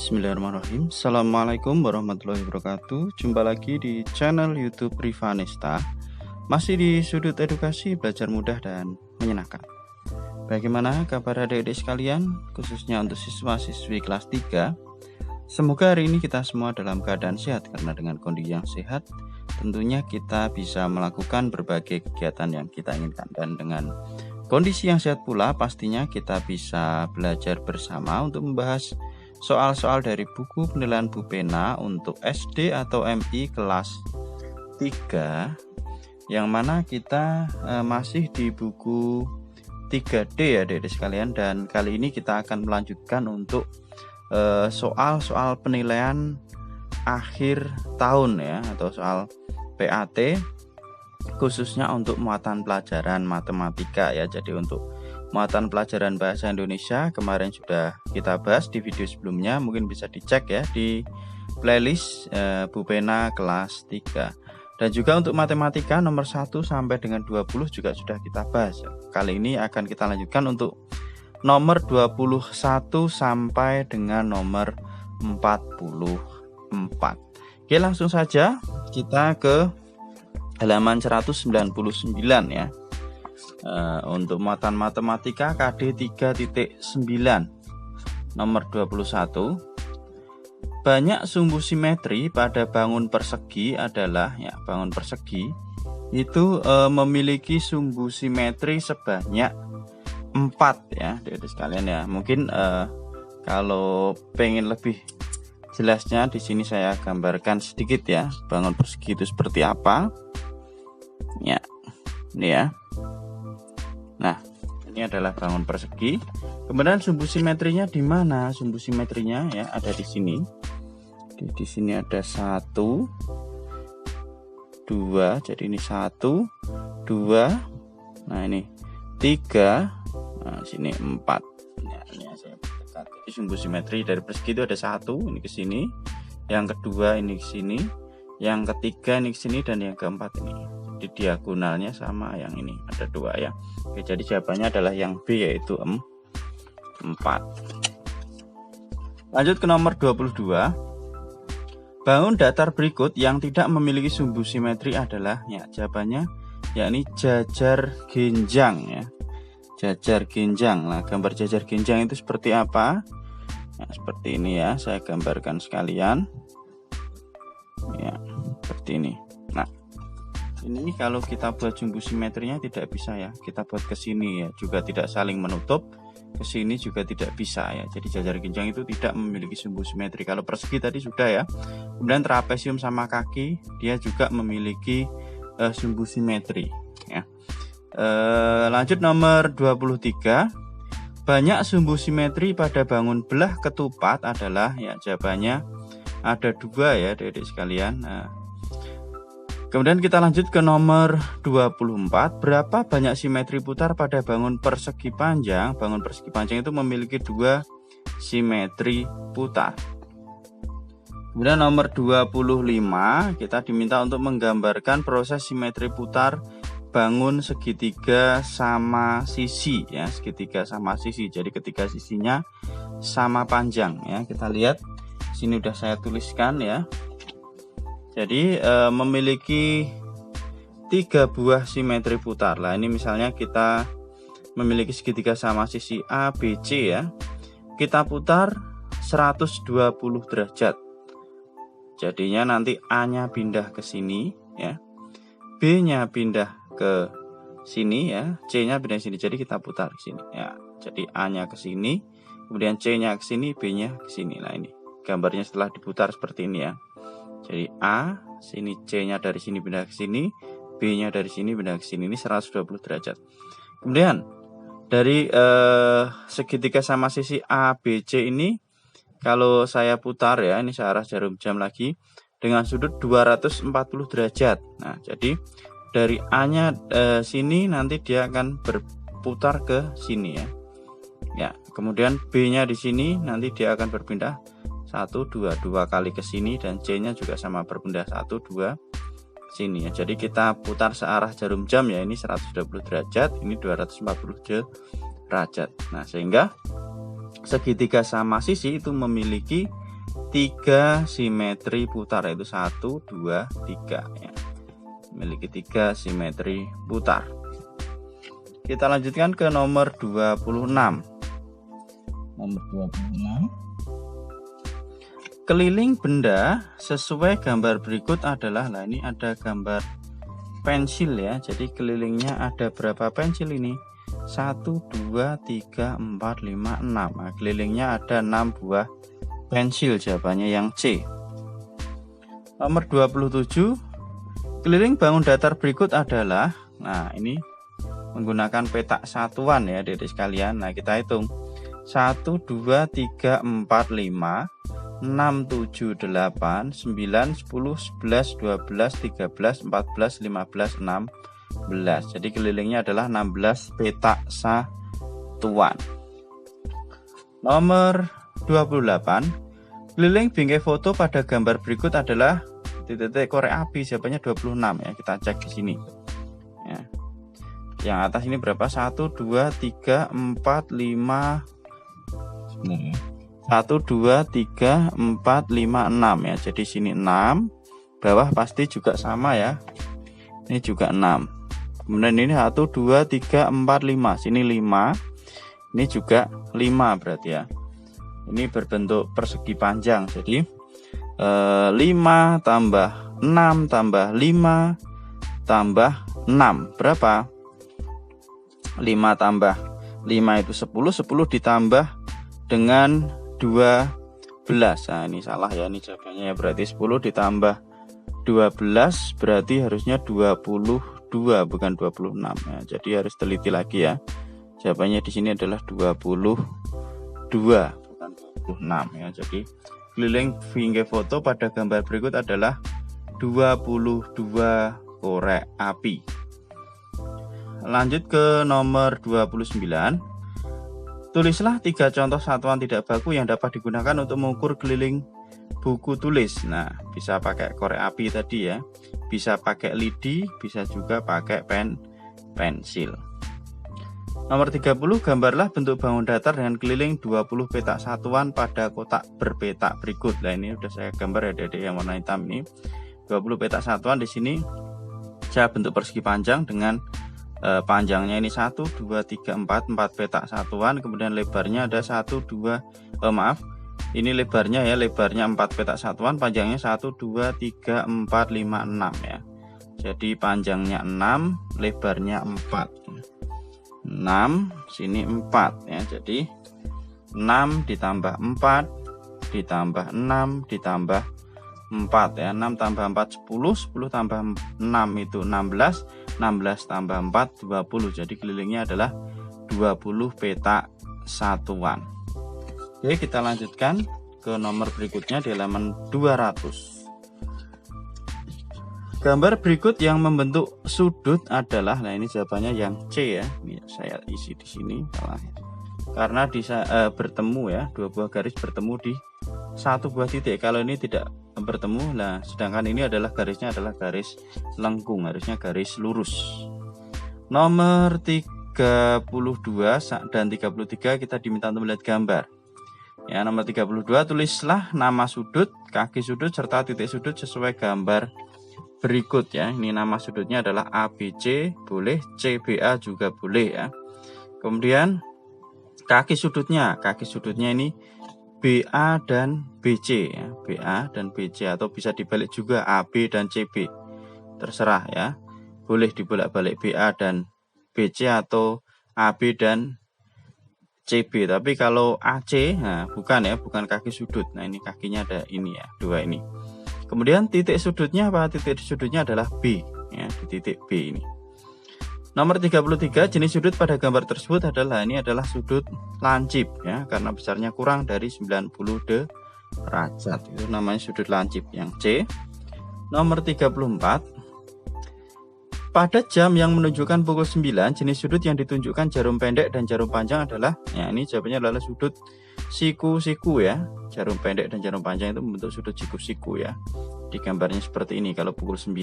Bismillahirrahmanirrahim. Assalamualaikum warahmatullahi wabarakatuh. Jumpa lagi di channel YouTube Rivanesta. Masih di sudut edukasi, belajar mudah dan menyenangkan. Bagaimana kabar adik-adik sekalian, khususnya untuk siswa-siswi kelas 3? Semoga hari ini kita semua dalam keadaan sehat, karena dengan kondisi yang sehat tentunya kita bisa melakukan berbagai kegiatan yang kita inginkan. Dan dengan kondisi yang sehat pula pastinya kita bisa belajar bersama untuk membahas soal-soal dari buku penilaian Bu Pena untuk SD atau MI kelas 3, yang mana kita masih di buku 3D ya adik-adik sekalian. Dan kali ini kita akan melanjutkan untuk soal-soal penilaian akhir tahun ya, atau soal PAT khususnya untuk muatan pelajaran matematika ya. Jadi untuk muatan pelajaran bahasa Indonesia kemarin sudah kita bahas di video sebelumnya, mungkin bisa dicek ya di playlist Bu Pena kelas 3. Dan juga untuk matematika nomor 1 sampai dengan 20 juga sudah kita bahas. Kali ini akan kita lanjutkan untuk nomor 21 sampai dengan nomor 44. Oke, langsung saja kita ke halaman 199 ya. Untuk muatan matematika KD 3.9 nomor 21. Banyak sumbu simetri pada bangun persegi adalah ya, bangun persegi itu memiliki sumbu simetri sebanyak 4 ya, adik-adik sekalian ya. Mungkin kalau pengen lebih jelasnya di sini saya gambarkan sedikit ya, bangun persegi itu seperti apa. Ya. Ini ya. Nah, ini adalah bangun persegi. Kemudian sumbu simetrinya di mana? Sumbu simetrinya ya ada di sini. Di sini ada 1, 2. Jadi ini 1, 2. Nah, ini 3. Nah, sini 4. Ya, ini saya dekat. Jadi sumbu simetri dari persegi itu ada 1, ini ke sini. Yang kedua ini ke sini. Yang ketiga ini ke sini, dan yang keempat ini. Di diagonalnya sama yang ini, ada 2 ya. Oke, jadi jawabannya adalah yang B, yaitu 4. Lanjut ke nomor 22. Bangun datar berikut yang tidak memiliki sumbu simetri adalah ya, jawabannya yakni jajar genjang ya. Jajar genjang. Nah, gambar jajar genjang itu seperti apa? Nah, seperti ini ya, saya gambarkan sekalian. Ya, seperti ini. Nah, ini kalau kita buat sumbu simetrinya tidak bisa ya, kita buat ke sini ya, juga tidak saling menutup, ke sini juga tidak bisa ya. Jadi jajar genjang itu tidak memiliki sumbu simetri. Kalau persegi tadi sudah ya. Kemudian trapesium sama kaki dia juga memiliki sumbu simetri ya. Lanjut nomor 23. Banyak sumbu simetri pada bangun belah ketupat adalah ya, jawabannya ada 2 ya adik-adik sekalian. Nah, kemudian kita lanjut ke nomor 24. Berapa banyak simetri putar pada bangun persegi panjang? Bangun persegi panjang itu memiliki 2 simetri putar. Kemudian nomor 25, kita diminta untuk menggambarkan proses simetri putar bangun segitiga sama sisi ya, segitiga sama sisi. Jadi ketika sisinya sama panjang ya. Kita lihat sini udah saya tuliskan ya. Jadi memiliki 3 buah simetri putar. Lah ini misalnya kita memiliki segitiga sama sisi ABC ya. Kita putar 120 derajat. Jadinya nanti A-nya pindah ke sini ya. B-nya pindah ke sini ya. C-nya pindah ke sini. Jadi kita putar ke sini ya. Jadi A-nya ke sini, kemudian C-nya ke sini, B-nya ke sini. Nah, ini gambarnya setelah diputar seperti ini ya. Jadi A, sini C-nya dari sini pindah ke sini, B-nya dari sini pindah ke sini. Ini 120 derajat. Kemudian dari segitiga sama sisi ABC ini, kalau saya putar ya, ini saya arah jarum jam lagi dengan sudut 240 derajat. Nah, jadi dari A-nya sini nanti dia akan berputar ke sini ya. Ya, kemudian B-nya di sini nanti dia akan berpindah 1, 2 kali ke sini, dan C-nya juga sama berpindah 1, 2 sini ya. Jadi kita putar searah jarum jam ya, ini 120 derajat, ini 240 derajat. Nah, sehingga segitiga sama sisi itu memiliki 3 simetri putar, yaitu 1, 2, 3 ya. Memiliki 3 simetri putar. Kita lanjutkan ke nomor 26. Nomor 26. Keliling benda sesuai gambar berikut adalah, nah ini ada gambar pensil ya. Jadi kelilingnya ada berapa pensil ini? 1, 2, 3, 4, 5, 6. Nah, kelilingnya ada 6 buah pensil, jawabannya yang C. Nomor 27. Keliling bangun datar berikut adalah, nah ini menggunakan petak satuan ya adik-adik sekalian. Nah kita hitung 1, 2, 3, 4, 5, 6, 7, 8, 9, 10, 11, 12, 13, 14, 15, 16. Jadi kelilingnya adalah 16 petak satuan. Nomor 28. Keliling bingkai foto pada gambar berikut adalah titik korek api, jawabannya 26 ya. Kita cek di sini. Ya. Yang atas ini berapa? 1, 2, 3, 4, 5. 1, 2, 3, 4, 5, 6 ya. Jadi sini 6. Bawah pasti juga sama ya. Ini juga 6. Kemudian ini 1, 2, 3, 4, 5. Sini 5. Ini juga 5 berarti ya. Ini berbentuk persegi panjang. Jadi 5 tambah 6 tambah 5 tambah 6 berapa? 5 tambah 5 itu 10. 10 ditambah dengan 12. Nah ini salah ya, ini jawabannya ya. Berarti 10 ditambah 12 berarti harusnya 22 bukan 26 ya. Jadi harus teliti lagi ya. Jawabannya di sini adalah 22 bukan 26 ya. Jadi keliling bingkai foto pada gambar berikut adalah 22 korek api. Lanjut ke nomor 29. Tulislah 3 contoh satuan tidak baku yang dapat digunakan untuk mengukur keliling buku tulis. Nah, bisa pakai korek api tadi ya. Bisa pakai lidi, bisa juga pakai pensil. Nomor 30, gambarlah bentuk bangun datar dengan keliling 20 petak satuan pada kotak berpetak berikut. Nah, ini udah saya gambar ya Dede yang warna hitam ini. 20 petak satuan di sini saya bentuk persegi panjang dengan panjangnya ini 1, 2, 3, 4 petak satuan. Kemudian lebarnya ada 1, 2, ini lebarnya ya, lebarnya 4 petak satuan, panjangnya 1, 2, 3, 4, 5, 6 ya. Jadi panjangnya 6, lebarnya 4. 6, sini 4 ya. Jadi 6 ditambah 4 ditambah 6 ditambah 4 ya. 6 tambah 4 10, 10 tambah 6 itu 16, 16 tambah 4 20. Jadi kelilingnya adalah 20 petak satuan. Oke, kita lanjutkan ke nomor berikutnya di halaman 200. Gambar berikut yang membentuk sudut adalah, nah ini jawabannya yang C ya. Ini saya isi di sini salah. Karena bertemu ya, dua buah garis bertemu di satu buah titik. Kalau ini tidak bertemu, nah sedangkan ini adalah garisnya adalah garis lengkung, harusnya garis lurus. Nomor 32 dan 33 kita diminta untuk melihat gambar. Ya, nomor 32, tulislah nama sudut, kaki sudut serta titik sudut sesuai gambar berikut ya. Ini nama sudutnya adalah ABC, boleh CBA juga boleh ya. Kemudian kaki sudutnya ini BA dan BC ya, BA dan BC, atau bisa dibalik juga AB dan CB. Terserah ya. Boleh dibolak-balik BA dan BC atau AB dan CB. Tapi kalau AC, nah bukan ya, bukan kaki sudut. Nah ini kakinya ada ini ya, dua ini. Kemudian titik sudutnya apa? Titik sudutnya adalah B ya, di titik B ini. Nomor 33, jenis sudut pada gambar tersebut adalah, ini adalah sudut lancip ya, karena besarnya kurang dari 90 derajat. Itu namanya sudut lancip yang C. Nomor 34, pada jam yang menunjukkan pukul 9, jenis sudut yang ditunjukkan jarum pendek dan jarum panjang adalah, ya ini jawabannya adalah sudut siku-siku ya. Jarum pendek dan jarum panjang itu membentuk sudut siku-siku ya. Di gambarnya seperti ini kalau pukul 9.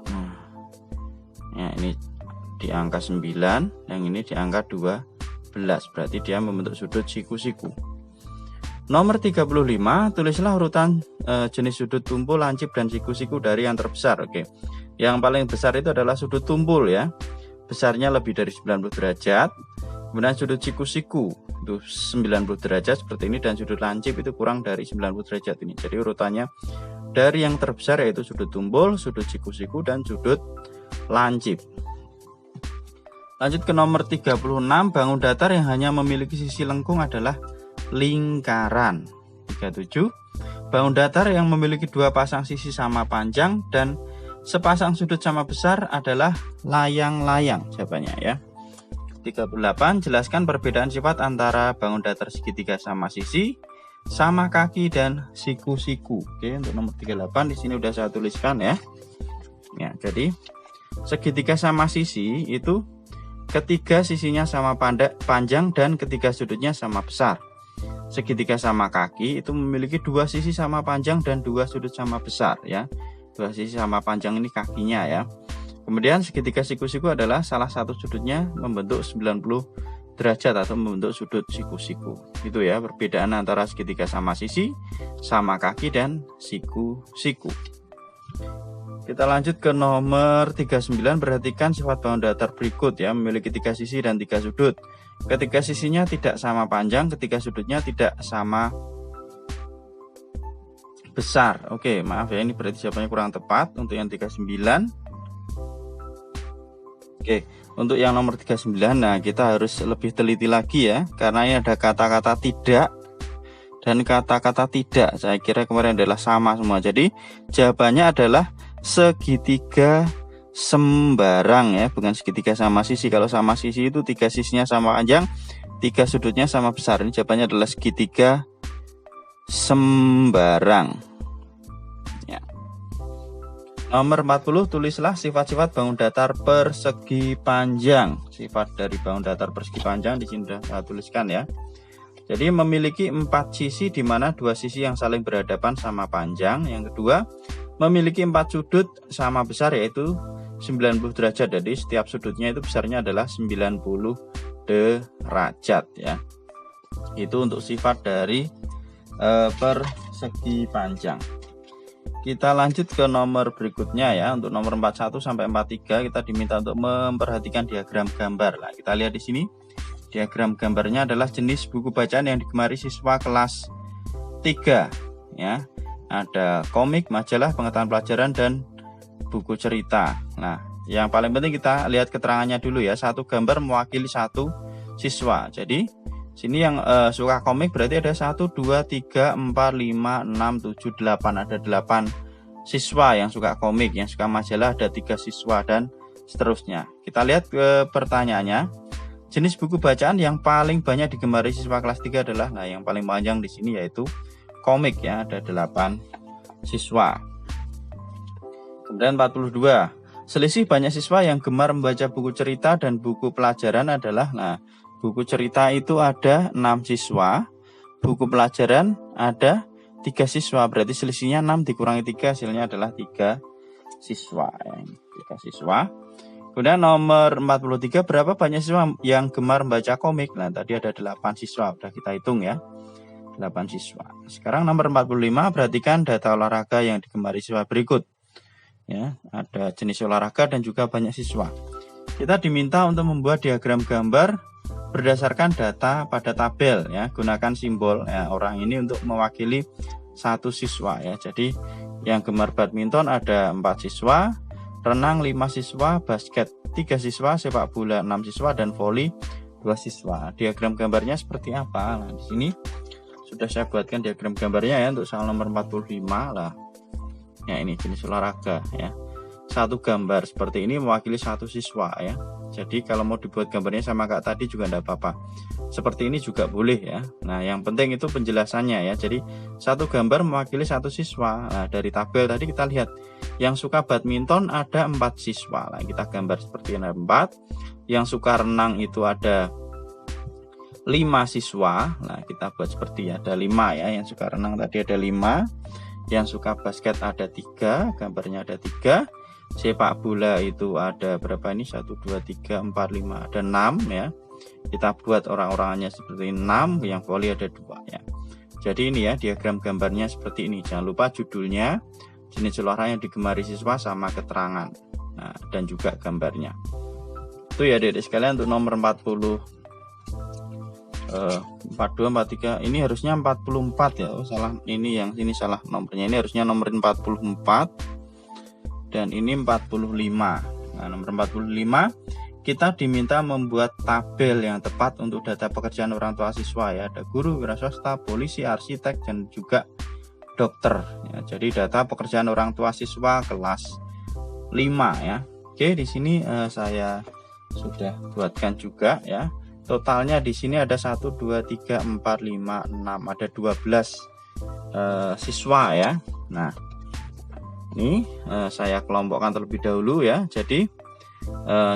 Nah, ya ini di angka 9, yang ini di angka 12. Berarti dia membentuk sudut siku-siku. Nomor 35, tulislah urutan jenis sudut tumpul, lancip, dan siku-siku dari yang terbesar. Oke. Yang paling besar itu adalah sudut tumpul ya. Besarnya lebih dari 90 derajat. Kemudian sudut siku-siku itu 90 derajat seperti ini, dan sudut lancip itu kurang dari 90 derajat ini. Jadi urutannya dari yang terbesar yaitu sudut tumpul, sudut siku-siku, dan sudut lancip. Lanjut ke nomor 36, bangun datar yang hanya memiliki sisi lengkung adalah lingkaran. 37, bangun datar yang memiliki dua pasang sisi sama panjang dan sepasang sudut sama besar adalah layang-layang. Jawabannya ya. 38, jelaskan perbedaan sifat antara bangun datar segitiga sama sisi, sama kaki, dan siku-siku. Oke, untuk nomor 38 di sini udah saya tuliskan ya. Ya, jadi segitiga sama sisi itu ketiga sisinya sama panjang dan ketiga sudutnya sama besar. Segitiga sama kaki itu memiliki dua sisi sama panjang dan dua sudut sama besar ya. Dua sisi sama panjang ini kakinya ya. Kemudian segitiga siku-siku adalah salah satu sudutnya membentuk 90 derajat atau membentuk sudut siku-siku. Itu ya perbedaan antara segitiga sama sisi, sama kaki, dan siku-siku. Kita lanjut ke nomor 39, perhatikan sifat bangun datar berikut ya, memiliki tiga sisi dan tiga sudut. Ketiga sisinya tidak sama panjang, ketiga sudutnya tidak sama besar. Oke, maaf ya, ini berarti jawabannya kurang tepat untuk yang 39. Oke, untuk yang nomor 39, nah kita harus lebih teliti lagi ya, karena ini ada kata-kata tidak dan kata-kata tidak. Saya kira kemarin adalah sama semua. Jadi jawabannya adalah segitiga sembarang ya, bukan segitiga sama sisi. Kalau sama sisi itu tiga sisinya sama panjang, tiga sudutnya sama besar. Ini jawabannya adalah segitiga sembarang. Nomor 40, tulislah sifat-sifat bangun datar persegi panjang. Sifat dari bangun datar persegi panjang di sini sudah saya tuliskan ya. Jadi memiliki 4 sisi di mana 2 sisi yang saling berhadapan sama panjang. Yang kedua, memiliki 4 sudut sama besar yaitu 90 derajat. Jadi setiap sudutnya itu besarnya adalah 90 derajat ya. Itu untuk sifat dari persegi panjang. Kita lanjut ke nomor berikutnya ya. Untuk nomor 41 sampai 43 kita diminta untuk memperhatikan diagram gambar. Nah, kita lihat di sini. Diagram gambarnya adalah jenis buku bacaan yang digemari siswa kelas 3 ya. Ada komik, majalah, pengetahuan pelajaran, dan buku cerita. Nah, yang paling penting kita lihat keterangannya dulu ya. Satu gambar mewakili satu siswa. Jadi sini yang suka komik berarti ada 1, 2, 3, 4, 5, 6, 7, 8. Ada 8 siswa yang suka komik. Yang suka majalah ada 3 siswa, dan seterusnya. Kita lihat ke pertanyaannya. Jenis buku bacaan yang paling banyak digemari siswa kelas 3 adalah, nah yang paling panjang di sini yaitu komik ya, ada 8 siswa. Kemudian 42. Selisih banyak siswa yang gemar membaca buku cerita dan buku pelajaran adalah, nah buku cerita itu ada 6 siswa, buku pelajaran ada 3 siswa, berarti selisihnya 6 dikurangi 3 hasilnya adalah 3 siswa ya. 3 siswa. Kemudian nomor 43, berapa banyak siswa yang gemar membaca komik? Nah tadi ada 8 siswa, sudah kita hitung ya, 8 siswa. Sekarang nomor 45, perhatikan data olahraga yang digemari siswa berikut ya, ada jenis olahraga dan juga banyak siswa. Kita diminta untuk membuat diagram gambar berdasarkan data pada tabel ya, gunakan simbol ya, orang ini untuk mewakili satu siswa ya. Jadi yang gemar badminton ada 4 siswa, renang 5 siswa, basket 3 siswa, sepak bola 6 siswa, dan voli 2 siswa. Diagram gambarnya seperti apa? Nah, di sini sudah saya buatkan diagram gambarnya ya untuk soal nomor 45 lah. Ya, ini jenis olahraga ya. Satu gambar seperti ini mewakili satu siswa ya. Jadi kalau mau dibuat gambarnya sama kayak tadi juga tidak apa-apa. Seperti ini juga boleh ya. Nah, yang penting itu penjelasannya ya. Jadi satu gambar mewakili satu siswa. Nah, dari tabel tadi kita lihat yang suka badminton ada 4 siswa. Nah, kita gambar seperti ini 4. Yang suka renang itu ada 5 siswa. Nah, kita buat seperti ada 5 ya. Yang suka renang tadi ada 5. Yang suka basket ada 3, gambarnya ada 3. Sepak bola itu ada berapa ini? 1, 2, 3, 4, 5, ada 6 ya. Kita buat orang-orangannya seperti 6, yang voli ada 2 ya. Jadi ini ya diagram gambarnya seperti ini. Jangan lupa judulnya, jenis olahraga yang digemari siswa sama keterangan. Nah, dan juga gambarnya. Itu ya adik-adik sekalian untuk nomor 42 43. Ini harusnya 44 ya. Oh, salah, ini yang sini salah nomornya. Ini harusnya nomor 44 dan ini 45. Nah, nomor 45 kita diminta membuat tabel yang tepat untuk data pekerjaan orang tua siswa ya. Ada guru, wira swasta, polisi, arsitek, dan juga dokter ya. Jadi data pekerjaan orang tua siswa kelas 5 ya. Oke, di sini saya sudah buatkan juga ya. Totalnya di sini ada 1 2 3 4 5 6, ada 12 siswa ya. Nah, ini saya kelompokkan terlebih dahulu ya. Jadi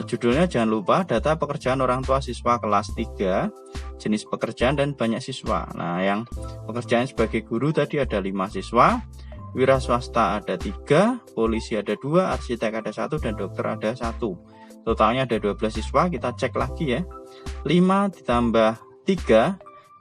judulnya jangan lupa data pekerjaan orang tua siswa kelas 3, jenis pekerjaan dan banyak siswa. Nah, yang pekerjaan sebagai guru tadi ada 5 siswa, wira swasta ada 3, polisi ada 2, arsitek ada 1, dan dokter ada 1. Totalnya ada 12 siswa. Kita cek lagi ya. 5 ditambah 3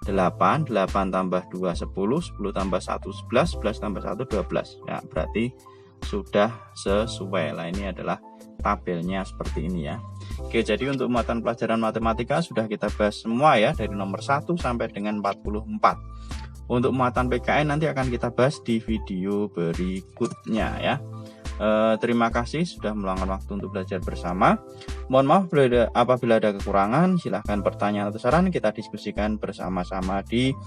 8, 8 tambah 2 10, 10 tambah 1 11, 11 tambah 1 12. Ya, berarti sudah sesuai lah. Ini adalah tabelnya seperti ini ya. Oke, jadi untuk muatan pelajaran matematika sudah kita bahas semua ya, dari nomor 1 sampai dengan 44. Untuk muatan PKN nanti akan kita bahas di video berikutnya ya. Terima kasih sudah meluangkan waktu untuk belajar bersama. Mohon maaf apabila ada kekurangan. Silahkan pertanyaan atau saran kita diskusikan bersama-sama di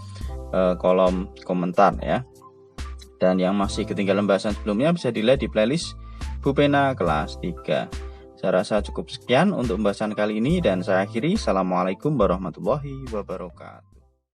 kolom komentar ya. Dan yang masih ketinggalan bahasan sebelumnya bisa dilihat di playlist Bu Pena kelas 3. Saya rasa cukup sekian untuk pembahasan kali ini dan saya akhiri. Assalamualaikum warahmatullahi wabarakatuh.